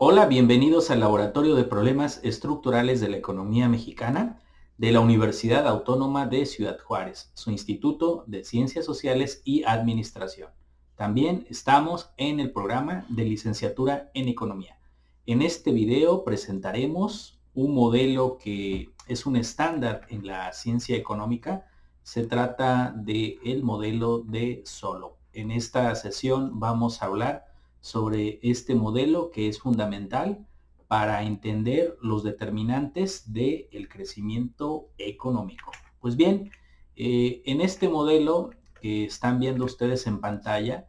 Hola, bienvenidos al Laboratorio de Problemas Estructurales de la Economía Mexicana de la Universidad Autónoma de Ciudad Juárez, su Instituto de Ciencias Sociales y Administración. También estamos en el programa de licenciatura en Economía. En este video presentaremos un modelo que es un estándar en la ciencia económica. Se trata del modelo de Solow. En esta sesión vamos a hablar sobre este modelo que es fundamental para entender los determinantes del crecimiento económico. Pues bien, en este modelo que están viendo ustedes en pantalla,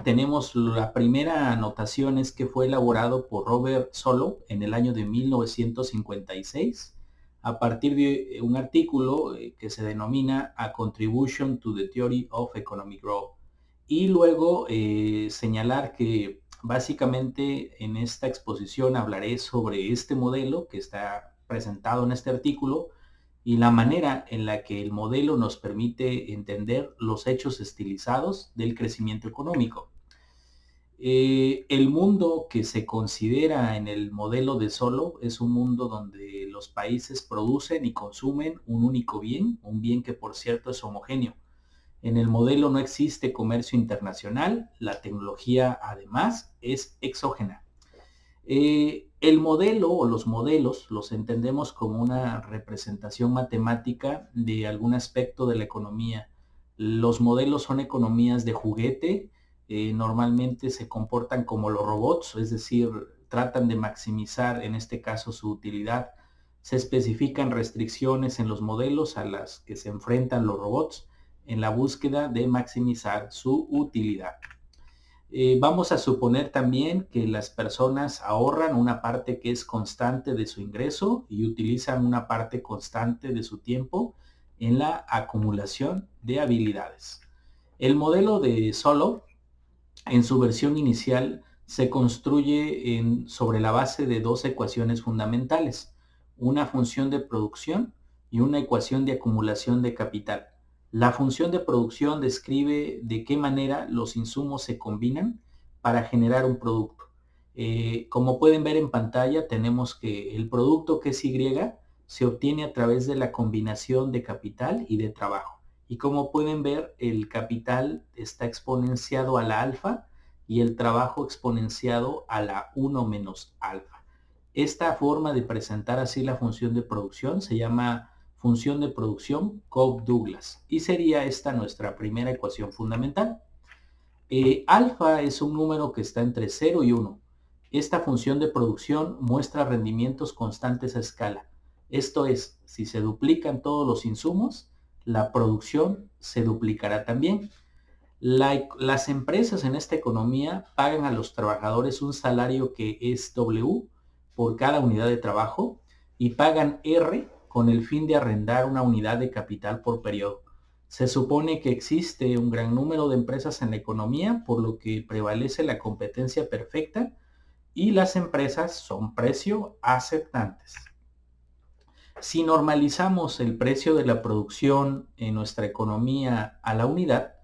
tenemos la primera anotación es que fue elaborado por Robert Solow en el año de 1956 a partir de un artículo que se denomina A Contribution to the Theory of Economic Growth. Y luego señalar que básicamente en esta exposición hablaré sobre este modelo que está presentado en este artículo y la manera en la que el modelo nos permite entender los hechos estilizados del crecimiento económico. El mundo que se considera en el modelo de Solow es un mundo donde los países producen y consumen un único bien, un bien que por cierto es homogéneo. En el modelo no existe comercio internacional, la tecnología además es exógena. El modelo o los modelos los entendemos como una representación matemática de algún aspecto de la economía. Los modelos son economías de juguete, normalmente se comportan como los robots, es decir, tratan de maximizar en este caso su utilidad. Se especifican restricciones en los modelos a las que se enfrentan los robots en la búsqueda de maximizar su utilidad. Vamos a suponer también que las personas ahorran una parte que es constante de su ingreso y utilizan una parte constante de su tiempo en la acumulación de habilidades. El modelo de Solow, en su versión inicial, se construye sobre la base de dos ecuaciones fundamentales, una función de producción y una ecuación de acumulación de capital. La función de producción describe de qué manera los insumos se combinan para generar un producto. Como pueden ver en pantalla, tenemos que el producto que es Y se obtiene a través de la combinación de capital y de trabajo. Y como pueden ver, el capital está exponenciado a la alfa y el trabajo exponenciado a la 1 menos alfa. Esta forma de presentar así la función de producción se llama función de producción Cobb-Douglas y sería esta nuestra primera ecuación fundamental. Alfa es un número que está entre 0 y 1. Esta función de producción muestra rendimientos constantes a escala. Esto es, si se duplican todos los insumos, la producción se duplicará también. Las empresas en esta economía pagan a los trabajadores un salario que es W por cada unidad de trabajo y pagan R con el fin de arrendar una unidad de capital por periodo. Se supone que existe un gran número de empresas en la economía, por lo que prevalece la competencia perfecta y las empresas son precio aceptantes. Si normalizamos el precio de la producción en nuestra economía a la unidad,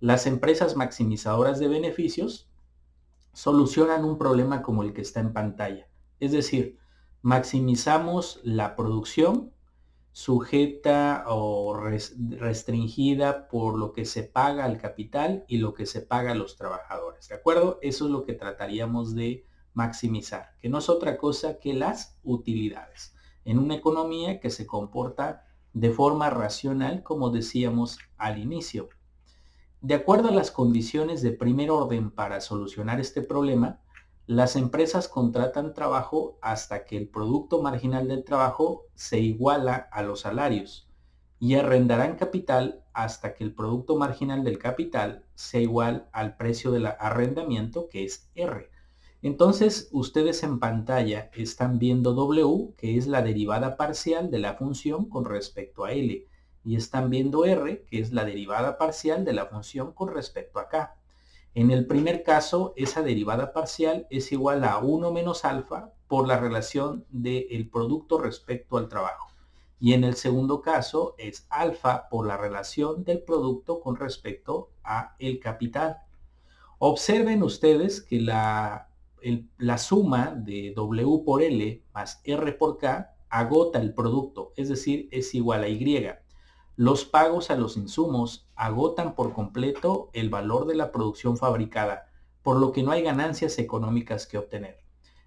las empresas maximizadoras de beneficios solucionan un problema como el que está en pantalla. Es decir, maximizamos la producción sujeta o restringida por lo que se paga al capital y lo que se paga a los trabajadores. ¿De acuerdo? Eso es lo que trataríamos de maximizar, que no es otra cosa que las utilidades en una economía que se comporta de forma racional, como decíamos al inicio. De acuerdo a las condiciones de primer orden para solucionar este problema, las empresas contratan trabajo hasta que el producto marginal del trabajo se iguala a los salarios y arrendarán capital hasta que el producto marginal del capital sea igual al precio del arrendamiento, que es R. Entonces, ustedes en pantalla están viendo W, que es la derivada parcial de la función con respecto a L, y están viendo R, que es la derivada parcial de la función con respecto a K. En el primer caso, esa derivada parcial es igual a 1 menos alfa por la relación del producto respecto al trabajo. Y en el segundo caso es alfa por la relación del producto con respecto a el capital. Observen ustedes que la suma de W por L más R por K agota el producto, es decir, es igual a Y. Los pagos a los insumos agotan por completo el valor de la producción fabricada, por lo que no hay ganancias económicas que obtener.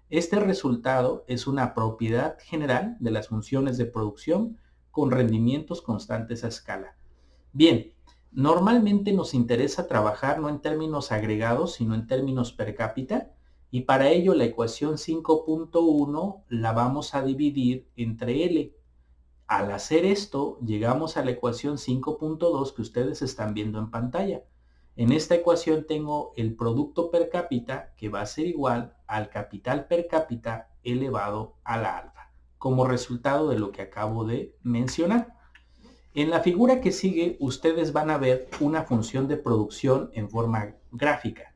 Este resultado es una propiedad general de las funciones de producción con rendimientos constantes a escala. Bien, normalmente nos interesa trabajar no en términos agregados, sino en términos per cápita, y para ello la ecuación 5.1 la vamos a dividir entre L. Al hacer esto, llegamos a la ecuación 5.2 que ustedes están viendo en pantalla. En esta ecuación tengo el producto per cápita que va a ser igual al capital per cápita elevado a la alfa, como resultado de lo que acabo de mencionar. En la figura que sigue, ustedes van a ver una función de producción en forma gráfica.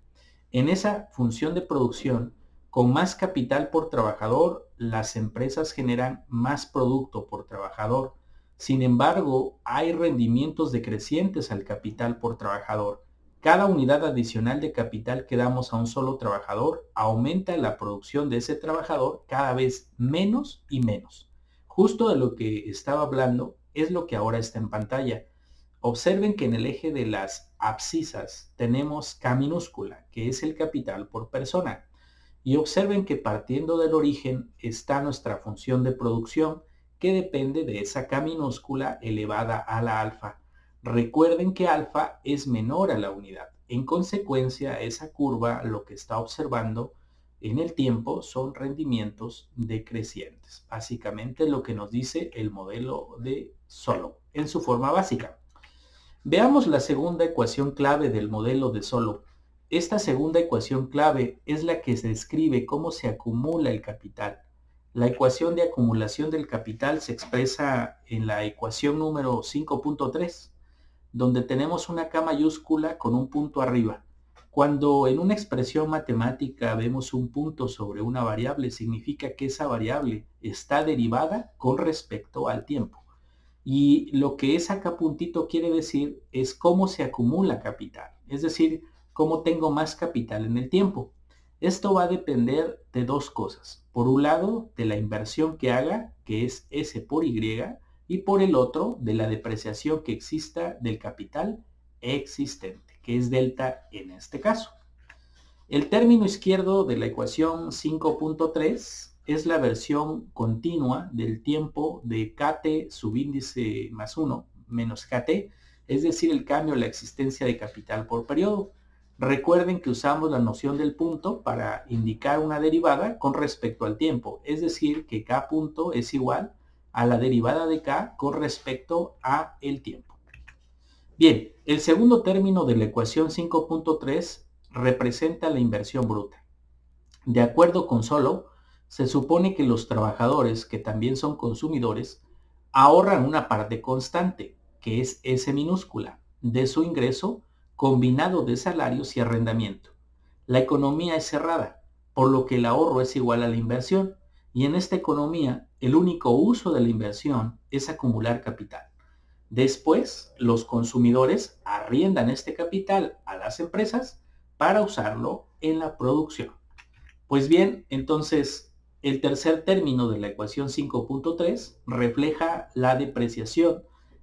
En esa función de producción, con más capital por trabajador, las empresas generan más producto por trabajador. Sin embargo, hay rendimientos decrecientes al capital por trabajador. Cada unidad adicional de capital que damos a un solo trabajador aumenta la producción de ese trabajador cada vez menos y menos. Justo de lo que estaba hablando es lo que ahora está en pantalla. Observen que en el eje de las abscisas tenemos K minúscula, que es el capital por persona. Y observen que partiendo del origen está nuestra función de producción, que depende de esa K minúscula elevada a la alfa. Recuerden que alfa es menor a la unidad. En consecuencia, esa curva lo que está observando en el tiempo son rendimientos decrecientes. Básicamente lo que nos dice el modelo de Solow en su forma básica. Veamos la segunda ecuación clave del modelo de Solow. Esta segunda ecuación clave es la que se describe cómo se acumula el capital. La ecuación de acumulación del capital se expresa en la ecuación número 5.3, donde tenemos una K mayúscula con un punto arriba. Cuando en una expresión matemática vemos un punto sobre una variable, significa que esa variable está derivada con respecto al tiempo. Y lo que es acá puntito quiere decir es cómo se acumula capital, es decir, cómo tengo más capital en el tiempo. Esto va a depender de dos cosas. Por un lado, de la inversión que haga, que es S por Y, y por el otro, de la depreciación que exista del capital existente, que es delta en este caso. El término izquierdo de la ecuación 5.3 es la versión continua del tiempo de KT subíndice más 1 menos KT, es decir, el cambio en la existencia de capital por periodo. Recuerden que usamos la noción del punto para indicar una derivada con respecto al tiempo, es decir, que K punto es igual a la derivada de K con respecto a el tiempo. Bien, el segundo término de la ecuación 5.3 representa la inversión bruta. De acuerdo con Solow, se supone que los trabajadores, que también son consumidores, ahorran una parte constante, que es S minúscula, de su ingreso combinado de salarios y arrendamiento. La economía es cerrada, por lo que el ahorro es igual a la inversión, y en esta economía el único uso de la inversión es acumular capital. Después, los consumidores arriendan este capital a las empresas para usarlo en la producción. Pues bien, entonces, el tercer término de la ecuación 5.3 refleja la depreciación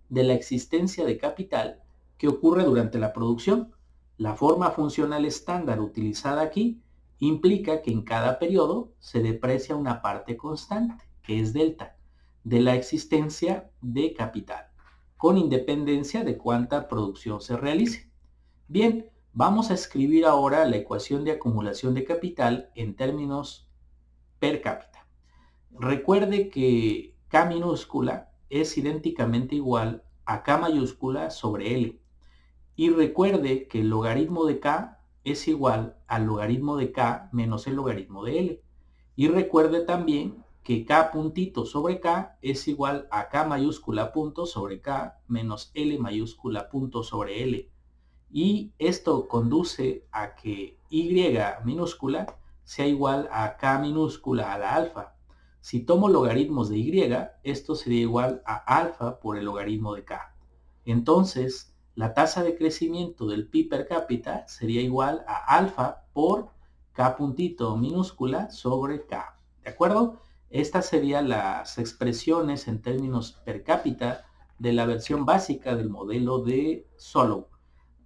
de la existencia de capital que ocurre durante la producción. La forma funcional estándar utilizada aquí implica que en cada periodo se deprecia una parte constante, que es delta, de la existencia de capital, con independencia de cuánta producción se realice. Bien, vamos a escribir ahora la ecuación de acumulación de capital en términos per cápita. Recuerde que K minúscula es idénticamente igual a K mayúscula sobre L. Y recuerde que el logaritmo de K es igual al logaritmo de K menos el logaritmo de L. Y recuerde también que K puntito sobre K es igual a K mayúscula punto sobre K menos L mayúscula punto sobre L. Y esto conduce a que Y minúscula sea igual a K minúscula a la alfa. Si tomo logaritmos de Y, esto sería igual a alfa por el logaritmo de K. Entonces, la tasa de crecimiento del PIB per cápita sería igual a alfa por K puntito minúscula sobre K. ¿De acuerdo? Estas serían las expresiones en términos per cápita de la versión básica del modelo de Solow.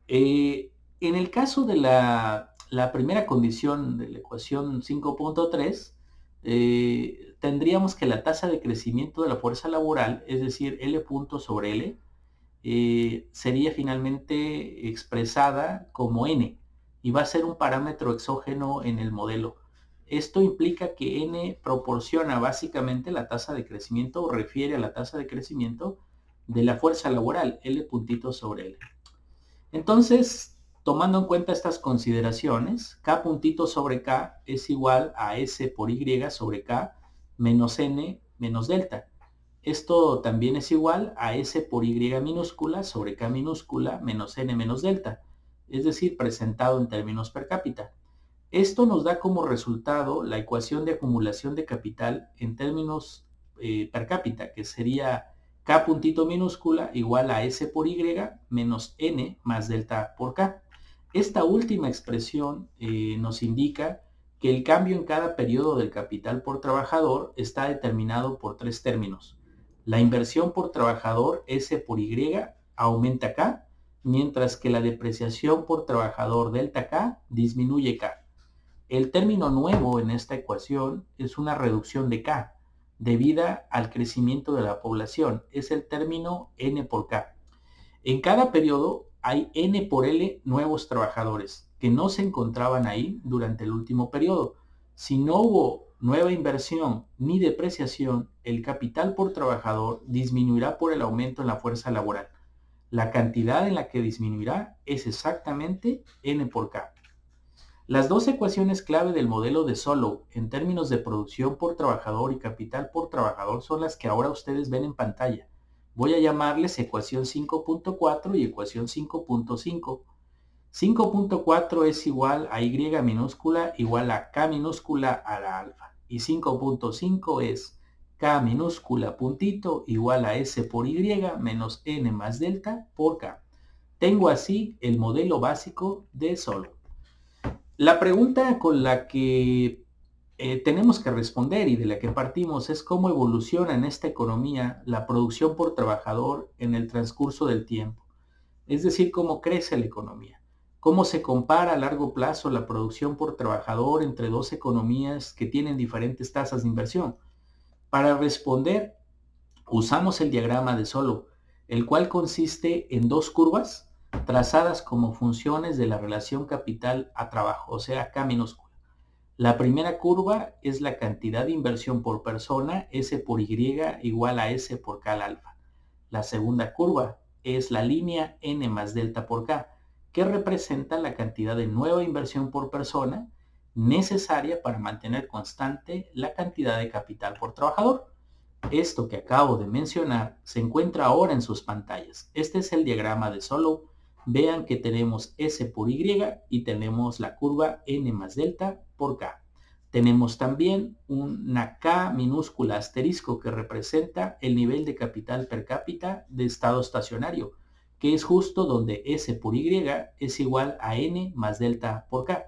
En el caso de la primera condición de la ecuación 5.3, tendríamos que la tasa de crecimiento de la fuerza laboral, es decir, L punto sobre L, sería finalmente expresada como N y va a ser un parámetro exógeno en el modelo. Esto implica que N proporciona básicamente la tasa de crecimiento o refiere a la tasa de crecimiento de la fuerza laboral, L puntito sobre L. Entonces, tomando en cuenta estas consideraciones, K puntito sobre K es igual a S por Y sobre K menos N menos delta. Esto también es igual a S por Y minúscula sobre K minúscula menos N menos delta, es decir, presentado en términos per cápita. Esto nos da como resultado la ecuación de acumulación de capital en términos per cápita, que sería K puntito minúscula igual a S por Y menos N más delta por K. Esta última expresión nos indica que el cambio en cada periodo del capital por trabajador está determinado por tres términos. La inversión por trabajador S por Y aumenta K, mientras que la depreciación por trabajador delta K disminuye K. El término nuevo en esta ecuación es una reducción de K, debida al crecimiento de la población. Es el término N por K. En cada periodo hay N por L nuevos trabajadores que no se encontraban ahí durante el último periodo. Si no hubo nueva inversión ni depreciación, el capital por trabajador disminuirá por el aumento en la fuerza laboral. La cantidad en la que disminuirá es exactamente N por K. Las dos ecuaciones clave del modelo de Solow en términos de producción por trabajador y capital por trabajador son las que ahora ustedes ven en pantalla. Voy a llamarles ecuación 5.4 y ecuación 5.5. 5.4 es igual a Y minúscula igual a K minúscula a la alfa. Y 5.5 es K minúscula puntito igual a S por Y menos N más delta por K. Tengo así el modelo básico de Solow. La pregunta con la que tenemos que responder y de la que partimos es cómo evoluciona en esta economía la producción por trabajador en el transcurso del tiempo. Es decir, cómo crece la economía. Cómo se compara a largo plazo la producción por trabajador entre dos economías que tienen diferentes tasas de inversión. Para responder, usamos el diagrama de Solow, el cual consiste en dos curvas trazadas como funciones de la relación capital a trabajo, o sea, K minúscula. La primera curva es la cantidad de inversión por persona, S por Y igual a S por K al alfa. La segunda curva es la línea N más delta por K, que representa la cantidad de nueva inversión por persona necesaria para mantener constante la cantidad de capital por trabajador. Esto que acabo de mencionar se encuentra ahora en sus pantallas. Este es el diagrama de Solow. Vean que tenemos S por Y y tenemos la curva N más delta por K. Tenemos también una K minúscula asterisco que representa el nivel de capital per cápita de estado estacionario, que es justo donde S por Y es igual a N más delta por K.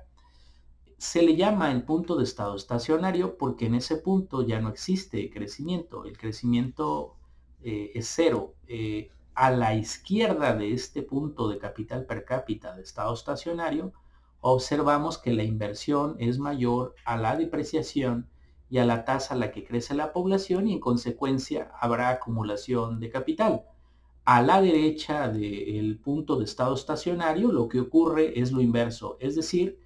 Se le llama el punto de estado estacionario porque en ese punto ya no existe crecimiento. El crecimiento es cero. A la izquierda de este punto de capital per cápita de estado estacionario, observamos que la inversión es mayor a la depreciación y a la tasa a la que crece la población y en consecuencia habrá acumulación de capital. A la derecha del punto de estado estacionario lo que ocurre es lo inverso, es decir,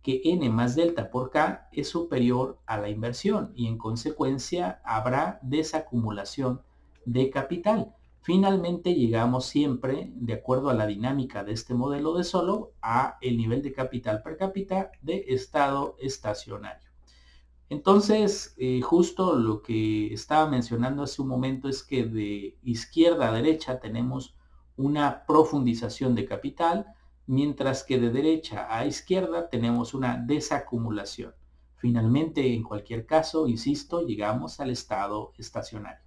que N más delta por K es superior a la inversión y en consecuencia habrá desacumulación de capital. Finalmente llegamos siempre, de acuerdo a la dinámica de este modelo de Solow, a el nivel de capital per cápita de estado estacionario. Entonces, justo lo que estaba mencionando hace un momento es que de izquierda a derecha tenemos una profundización de capital, mientras que de derecha a izquierda tenemos una desacumulación. Finalmente, en cualquier caso, insisto, llegamos al estado estacionario.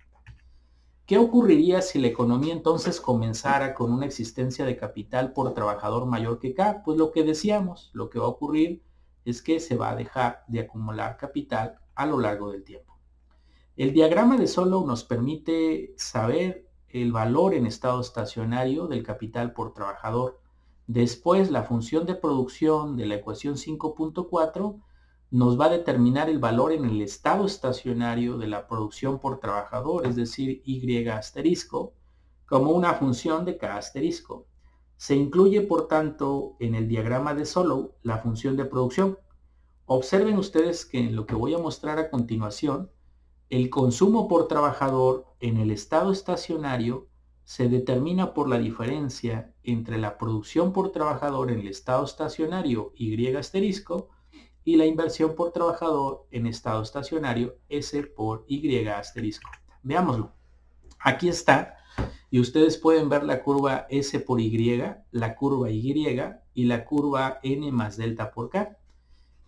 ¿Qué ocurriría si la economía entonces comenzara con una existencia de capital por trabajador mayor que K? Pues lo que decíamos, lo que va a ocurrir es que se va a dejar de acumular capital a lo largo del tiempo. El diagrama de Solow nos permite saber el valor en estado estacionario del capital por trabajador. Después, la función de producción de la ecuación 5.4 nos va a determinar el valor en el estado estacionario de la producción por trabajador, es decir, Y asterisco, como una función de K asterisco. Se incluye, por tanto, en el diagrama de Solow la función de producción. Observen ustedes que en lo que voy a mostrar a continuación, el consumo por trabajador en el estado estacionario se determina por la diferencia entre la producción por trabajador en el estado estacionario Y asterisco y la inversión por trabajador en estado estacionario S por Y asterisco. Veámoslo. Aquí está, y ustedes pueden ver la curva S por Y, la curva Y y la curva N más delta por K.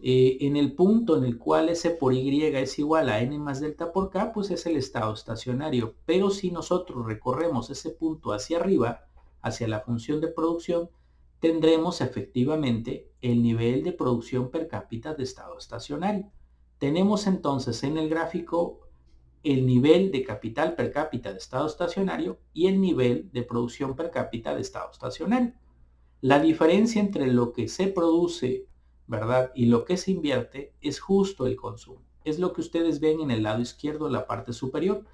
En el punto en el cual S por Y es igual a N más delta por K, pues es el estado estacionario. Pero si nosotros recorremos ese punto hacia arriba, hacia la función de producción, tendremos efectivamente el nivel de producción per cápita de estado estacionario. Tenemos entonces en el gráfico el nivel de capital per cápita de estado estacionario y el nivel de producción per cápita de estado estacionario. La diferencia entre lo que se produce, ¿verdad?, y lo que se invierte es justo el consumo. Es lo que ustedes ven en el lado izquierdo de la parte superior,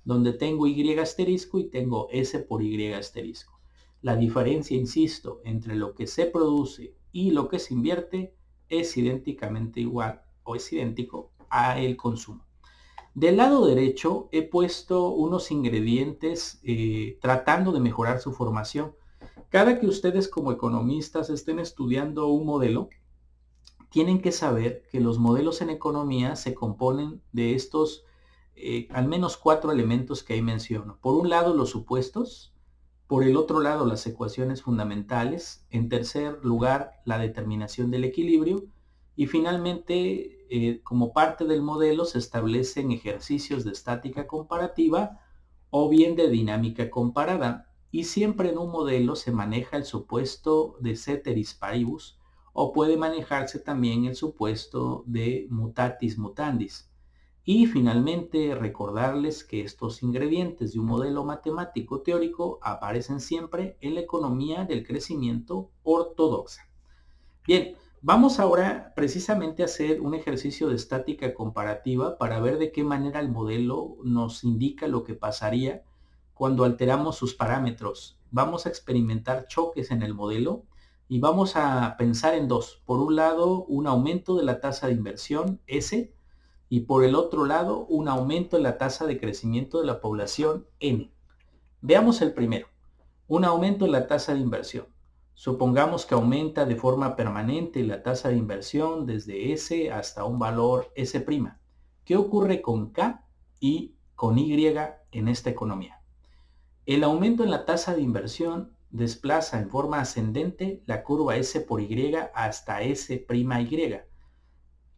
donde tengo Y asterisco y tengo S por Y asterisco. La diferencia, insisto, entre lo que se produce y lo que se invierte es idénticamente igual o es idéntico a el consumo. Del lado derecho he puesto unos ingredientes tratando de mejorar su formación. Cada que ustedes como economistas estén estudiando un modelo, tienen que saber que los modelos en economía se componen de estos al menos 4 elementos que ahí menciono. Por un lado, los supuestos. Por el otro lado, las ecuaciones fundamentales. En tercer lugar, la determinación del equilibrio. Y finalmente, como parte del modelo, se establecen ejercicios de estática comparativa o bien de dinámica comparada. Y siempre en un modelo se maneja el supuesto de ceteris paribus o puede manejarse también el supuesto de mutatis mutandis. Y finalmente recordarles que estos ingredientes de un modelo matemático teórico aparecen siempre en la economía del crecimiento ortodoxa. Bien, vamos ahora precisamente a hacer un ejercicio de estática comparativa para ver de qué manera el modelo nos indica lo que pasaría cuando alteramos sus parámetros. Vamos a experimentar choques en el modelo y vamos a pensar en dos. Por un lado, un aumento de la tasa de inversión, S, y por el otro lado, un aumento en la tasa de crecimiento de la población, N. Veamos el primero, un aumento en la tasa de inversión. Supongamos que aumenta de forma permanente la tasa de inversión desde S hasta un valor S'. ¿Qué ocurre con K y con Y en esta economía? El aumento en la tasa de inversión desplaza en forma ascendente la curva S por Y hasta S'.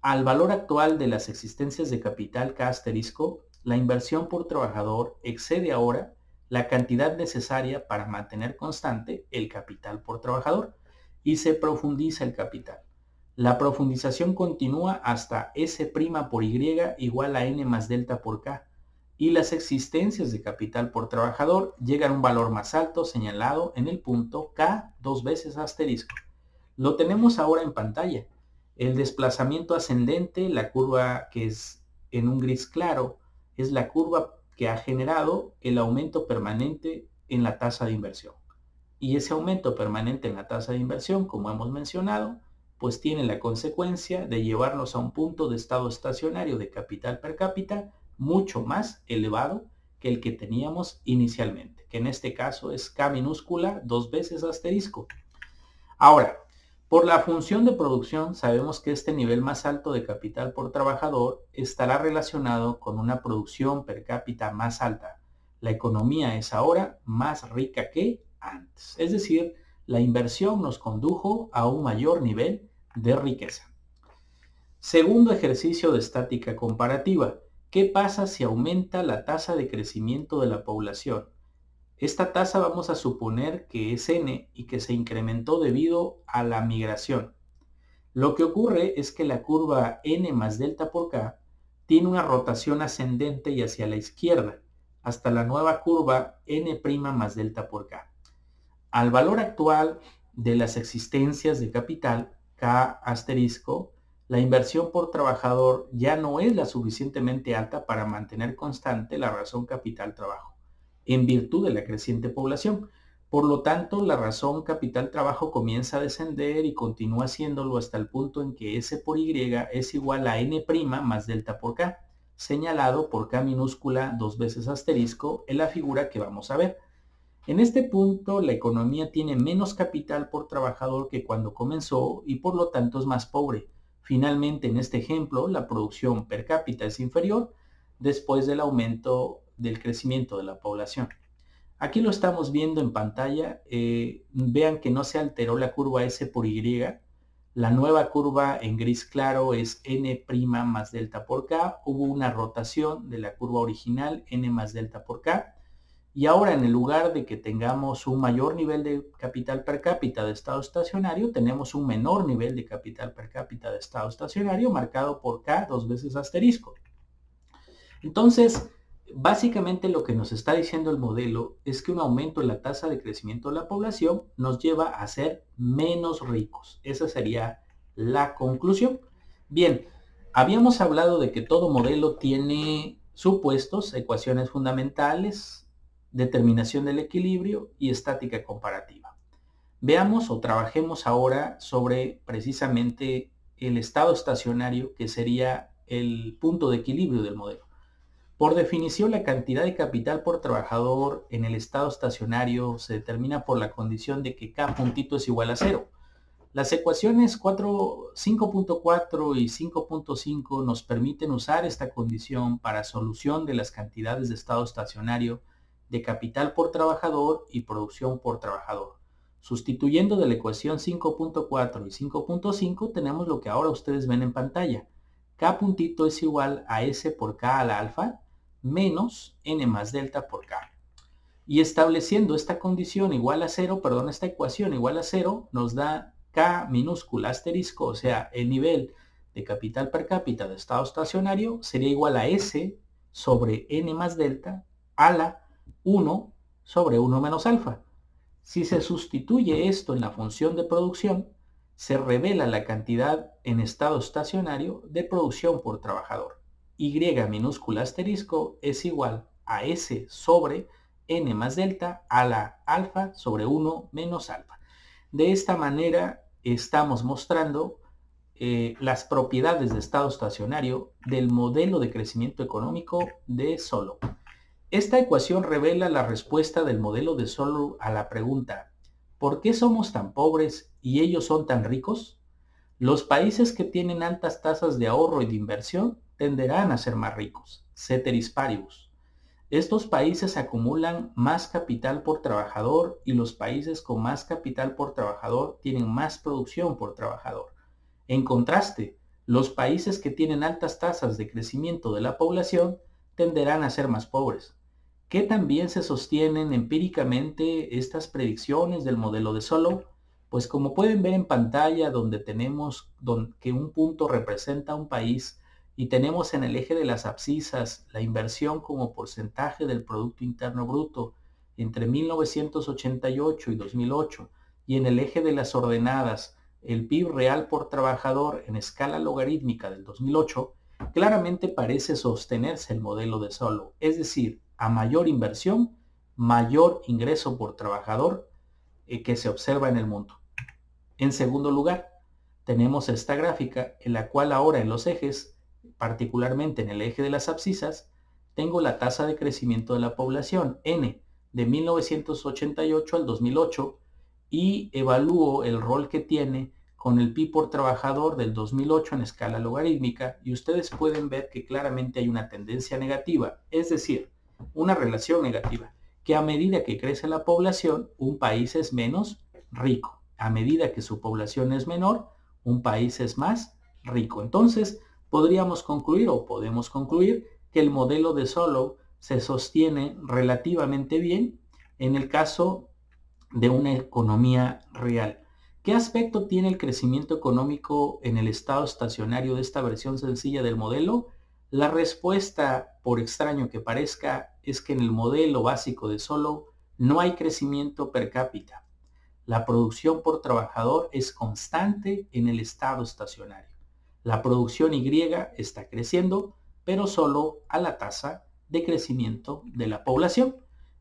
Al valor actual de las existencias de capital K asterisco, la inversión por trabajador excede ahora la cantidad necesaria para mantener constante el capital por trabajador y se profundiza el capital. La profundización continúa hasta S' por Y igual a N más delta por K y las existencias de capital por trabajador llegan a un valor más alto señalado en el punto K dos veces asterisco. Lo tenemos ahora en pantalla. El desplazamiento ascendente, la curva que es en un gris claro, es la curva que ha generado el aumento permanente en la tasa de inversión. Y ese aumento permanente en la tasa de inversión, como hemos mencionado, pues tiene la consecuencia de llevarnos a un punto de estado estacionario de capital per cápita mucho más elevado que el que teníamos inicialmente, que en este caso es K minúscula dos veces asterisco. Ahora, por la función de producción sabemos que este nivel más alto de capital por trabajador estará relacionado con una producción per cápita más alta. La economía es ahora más rica que antes. Es decir, la inversión nos condujo a un mayor nivel de riqueza. Segundo ejercicio de estática comparativa. ¿Qué pasa si aumenta la tasa de crecimiento de la población? Esta tasa vamos a suponer que es N y que se incrementó debido a la migración. Lo que ocurre es que la curva n más delta por k tiene una rotación ascendente y hacia la izquierda, hasta la nueva curva n' más delta por k. Al valor actual de las existencias de capital, K asterisco, la inversión por trabajador ya no es la suficientemente alta para mantener constante la razón capital-trabajo, en virtud de la creciente población. Por lo tanto, la razón capital-trabajo comienza a descender y continúa haciéndolo hasta el punto en que S por Y es igual a N' más delta por K, señalado por K minúscula 2 veces asterisco en la figura que vamos a ver. En este punto, la economía tiene menos capital por trabajador que cuando comenzó y por lo tanto es más pobre. Finalmente, en este ejemplo, la producción per cápita es inferior después del aumento del crecimiento de la población. Aquí lo estamos viendo en pantalla. Vean que no se alteró la curva S por Y. La nueva curva en gris claro es N' más delta por K. Hubo una rotación de la curva original N más delta por K. Y ahora, en el lugar de que tengamos un mayor nivel de capital per cápita de estado estacionario, tenemos un menor nivel de capital per cápita de estado estacionario marcado por K 2 veces asterisco. Entonces, básicamente lo que nos está diciendo el modelo es que un aumento en la tasa de crecimiento de la población nos lleva a ser menos ricos. Esa sería la conclusión. Bien, habíamos hablado de que todo modelo tiene supuestos, ecuaciones fundamentales, determinación del equilibrio y estática comparativa. Veamos o trabajemos ahora sobre precisamente el estado estacionario, que sería el punto de equilibrio del modelo. Por definición, la cantidad de capital por trabajador en el estado estacionario se determina por la condición de que K puntito es igual a 0. Las ecuaciones 5.4 y 5.5 nos permiten usar esta condición para solución de las cantidades de estado estacionario de capital por trabajador y producción por trabajador. Sustituyendo de la ecuación 5.4 y 5.5 tenemos lo que ahora ustedes ven en pantalla. K puntito es igual a S por K a la alfa menos N más delta por K. Y estableciendo esta condición igual a 0, esta ecuación igual a 0, nos da K minúscula asterisco, o sea, el nivel de capital per cápita de estado estacionario sería igual a S sobre N más delta a la 1 sobre 1 menos alfa. Si se sustituye esto en la función de producción, se revela la cantidad en estado estacionario de producción por trabajador. Y minúscula asterisco es igual a S sobre N más delta a la alfa sobre 1 menos alfa. De esta manera estamos mostrando las propiedades de estado estacionario del modelo de crecimiento económico de Solow. Esta ecuación revela la respuesta del modelo de Solow a la pregunta: ¿por qué somos tan pobres y ellos son tan ricos? Los países que tienen altas tasas de ahorro y de inversión tenderán a ser más ricos, ceteris paribus. Estos países acumulan más capital por trabajador y los países con más capital por trabajador tienen más producción por trabajador. En contraste, los países que tienen altas tasas de crecimiento de la población tenderán a ser más pobres. ¿Qué también se sostienen empíricamente estas predicciones del modelo de Solow? Pues como pueden ver en pantalla, donde tenemos que un punto representa un país y tenemos en el eje de las abscisas la inversión como porcentaje del Producto Interno Bruto entre 1988 y 2008 y en el eje de las ordenadas el PIB real por trabajador en escala logarítmica del 2008, claramente parece sostenerse el modelo de Solow, es decir, a mayor inversión, mayor ingreso por trabajador que se observa en el mundo. En segundo lugar, tenemos esta gráfica en la cual ahora en los ejes, particularmente en el eje de las abscisas, tengo la tasa de crecimiento de la población, N, de 1988 al 2008 y evalúo el rol que tiene con el PIB por trabajador del 2008 en escala logarítmica y ustedes pueden ver que claramente hay una tendencia negativa, es decir, una relación negativa, que a medida que crece la población, un país es menos rico. A medida que su población es menor, un país es más rico. Entonces, podemos concluir que el modelo de Solow se sostiene relativamente bien en el caso de una economía real. ¿Qué aspecto tiene el crecimiento económico en el estado estacionario de esta versión sencilla del modelo? La respuesta, por extraño que parezca, es que en el modelo básico de Solow no hay crecimiento per cápita. La producción por trabajador es constante en el estado estacionario. La producción Y está creciendo, pero solo a la tasa de crecimiento de la población.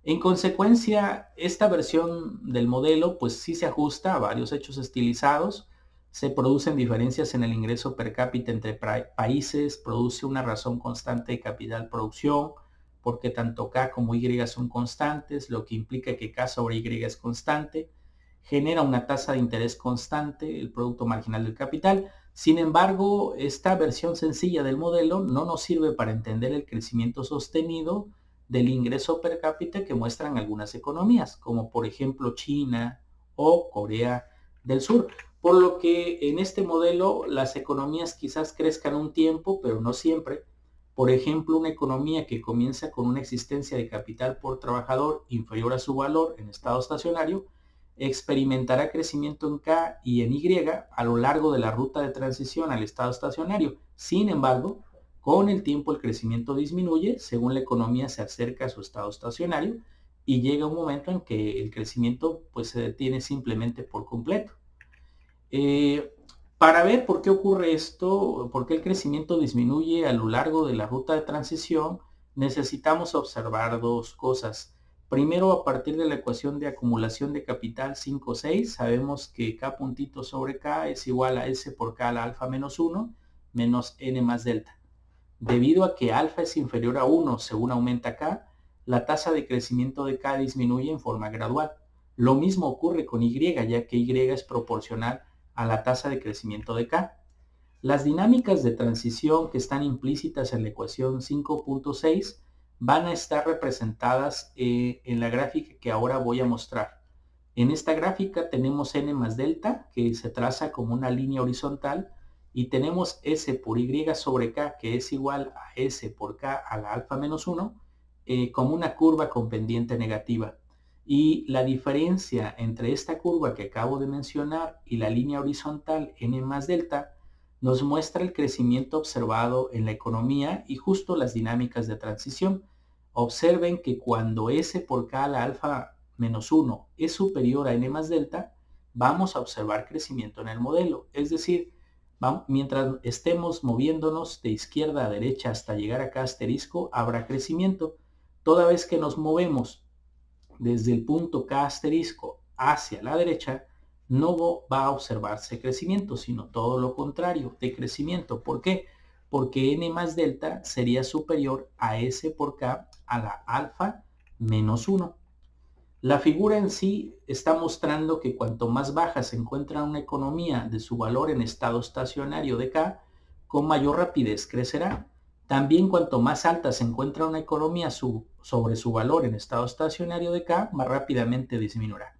En consecuencia, esta versión del modelo pues sí se ajusta a varios hechos estilizados, se producen diferencias en el ingreso per cápita entre países, produce una razón constante de capital producción, porque tanto K como Y son constantes, lo que implica que K sobre Y es constante, genera una tasa de interés constante, el producto marginal del capital. Sin embargo, esta versión sencilla del modelo no nos sirve para entender el crecimiento sostenido del ingreso per cápita que muestran algunas economías, como por ejemplo China o Corea del Sur. Por lo que en este modelo las economías quizás crezcan un tiempo, pero no siempre. Por ejemplo, una economía que comienza con una existencia de capital por trabajador inferior a su valor en estado estacionario, experimentará crecimiento en K y en Y a lo largo de la ruta de transición al estado estacionario. Sin embargo, con el tiempo el crecimiento disminuye según la economía se acerca a su estado estacionario y llega un momento en que el crecimiento pues se detiene simplemente por completo. Para ver por qué ocurre esto, por qué el crecimiento disminuye a lo largo de la ruta de transición, necesitamos observar dos cosas. Primero, a partir de la ecuación de acumulación de capital 5,6, sabemos que K puntito sobre K es igual a S por K a la alfa menos 1 menos N más delta. Debido a que alfa es inferior a 1 según aumenta K, la tasa de crecimiento de K disminuye en forma gradual. Lo mismo ocurre con Y, ya que Y es proporcional a la tasa de crecimiento de K. Las dinámicas de transición que están implícitas en la ecuación 5.6 van a estar representadas en la gráfica que ahora voy a mostrar. En esta gráfica tenemos N más delta, que se traza como una línea horizontal, y tenemos S por Y sobre K, que es igual a S por K a la alfa menos 1, como una curva con pendiente negativa. Y la diferencia entre esta curva que acabo de mencionar y la línea horizontal N más delta nos muestra el crecimiento observado en la economía y justo las dinámicas de transición. Observen que cuando S por K a la alfa menos 1 es superior a N más delta, vamos a observar crecimiento en el modelo. Es decir, mientras estemos moviéndonos de izquierda a derecha hasta llegar a K asterisco, habrá crecimiento. Toda vez que nos movemos desde el punto K asterisco hacia la derecha, no va a observarse crecimiento, sino todo lo contrario, decrecimiento. ¿Por qué? Porque N más delta sería superior a S por K a la alfa menos 1. La figura en sí está mostrando que cuanto más baja se encuentra una economía de su valor en estado estacionario de K, con mayor rapidez crecerá. También cuanto más alta se encuentra una economía sobre su valor en estado estacionario de K, más rápidamente disminuirá.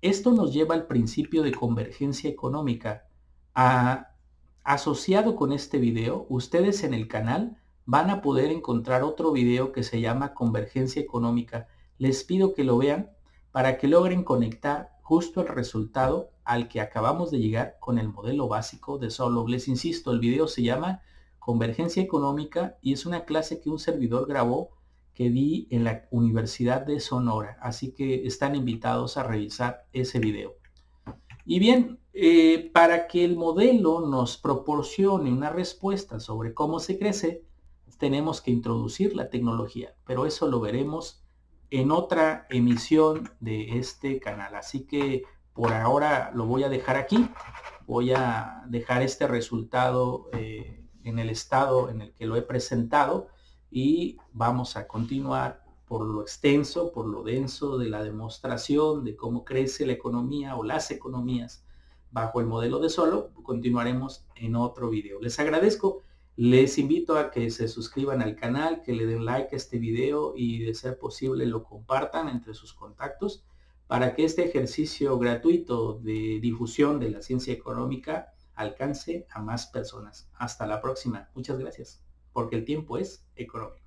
Esto nos lleva al principio de convergencia económica. Asociado con este video, ustedes en el canal van a poder encontrar otro video que se llama Convergencia Económica. Les pido que lo vean para que logren conectar justo el resultado al que acabamos de llegar con el modelo básico de Solow. Les insisto, el video se llama Convergencia Económica y es una clase que un servidor grabó que di en la Universidad de Sonora. Así que están invitados a revisar ese video. Y bien, para que el modelo nos proporcione una respuesta sobre cómo se crece, tenemos que introducir la tecnología, pero eso lo veremos en otra emisión de este canal. Así que por ahora lo voy a dejar aquí. Voy a dejar este resultado en el estado en el que lo he presentado y vamos a continuar por lo extenso, por lo denso de la demostración de cómo crece la economía o las economías bajo el modelo de Solow. Continuaremos en otro video. Les agradezco. Les invito a que se suscriban al canal, que le den like a este video y de ser posible lo compartan entre sus contactos para que este ejercicio gratuito de difusión de la ciencia económica alcance a más personas. Hasta la próxima. Muchas gracias, porque el tiempo es económico.